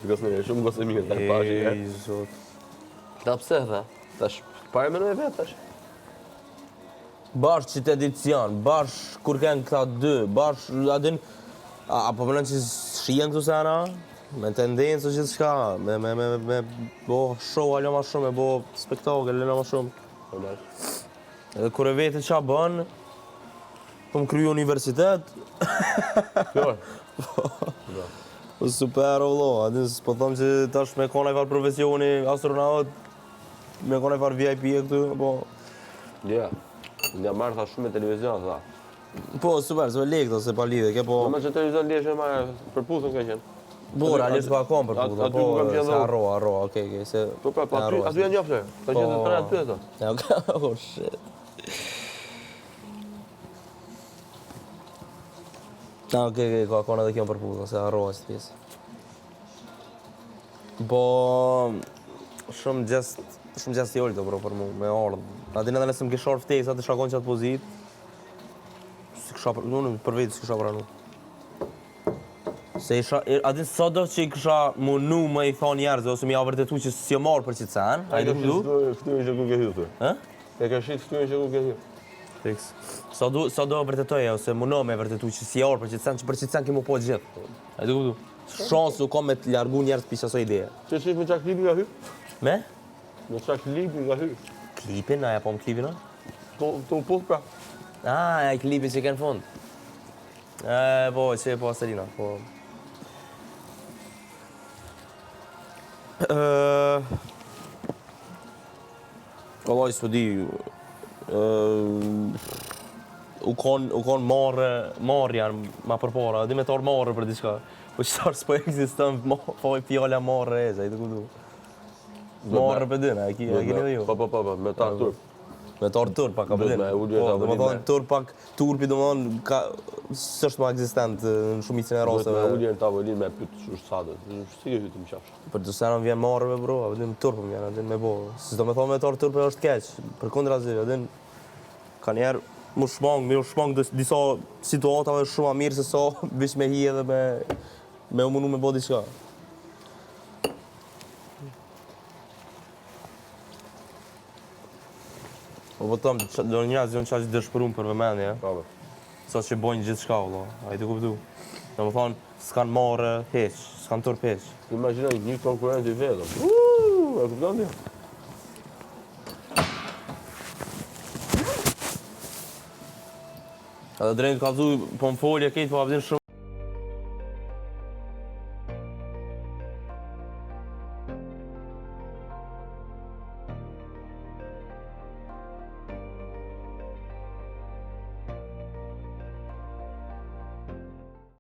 Gosmeri, shumë gosë mirë, tash pashi. Ej, zot. Ta pse, tha? Tash, pare me vetë, tash. Bash që të edicion, bash kur kënë këta dy, bash adin... Apo përnë që shien këtu sena, me tendencë që të shka, me bo show alo ma shumë, me bo spektakel alo ma shumë. Edhe kur e vete qa bën, po më kryu universitet. Kjo? Super ullo, adin s'po thom që tash me kone far profesioni astronaut, me kone far VIP e këtu, po... Ja, nga marrë tha shumë me televizion, tha. Po, super, s'me lekto, se pa lidhe, ke po... Në me që televizion leshe marrë, për pusën ka qenë. Po, realisht pa kom për puta, po, se arro, okej, se... Po, aty janë njofte, ka qenë të tre aty e ta. Ja, okej, oh, shit. Okej, ka kone dhe kjo për puta, se arro e së të pjesë. Po... Shumë gjest i ollë të bro për mu, me ardhë. Adin edhe nëse më kisha orë ftej, sa të shakon qatë pozit. Unë për vetë s'kisha pranu. Se isha, adin sado që i kisha munu me i thonë njerëzve, ose mi a vërtetu që si e marrë për qitë sen, a i du këtu? Ftyrin që ku ke hyrë, thë. E ka shqit ftyrin që ku ke hyrë. Fiks. Sa do vërtetoje, ose muno me vërtetu që si e orë për qitë sen, që për qitë sen kemo po gjithë. A i du këtu? Shansë u kom me të largu njerëz për qëso ideje. Që shqit me qa klipi ka hyrë? Me? Me qa klipi ka hyrë? Klipin, aja po më klipin, a? Të puth pra. Ah, e klipi që kënë fund. Po, që po Aselina, po... Allah, s'po di... U kon marrja ma përpara, di me tarë marrë për diçka. Po qëtar s'po eksistën fjalla marrë e, i të kudu. Marrë për dyna, e kini dhe ju. Po, me ta turp. Me tarë turp pak, ka për dyna. Po, do më thonë turp pak, turpi do më thonë, s'është ma eksistent në shumicin e rasteve. Me ullje në tavolinë me pytë shushtatët, si ke hytë më qafsh? Për të senë më vjen marrëve, bro, adin turpë më vjen, adin me bo. Si do me thonë me tarë turpe është keq, për kundra zi, adin ka njerë më shmang disa situatave shumë a mirë se sa vish me hi edhe me u munu me bo diçka. Po tëmë, do njerëz janë qaq dëshpërum për vëmendje, sa që bojnë gjithë shka, a i të kuptu. Do më thonë, s'kanë marrë heq, s'kanë turp heq. Imaginaj një konkurent i vetëm. E kupton ti? Edhe drejnë ka thu, po më folje kejtë, po abdin shumë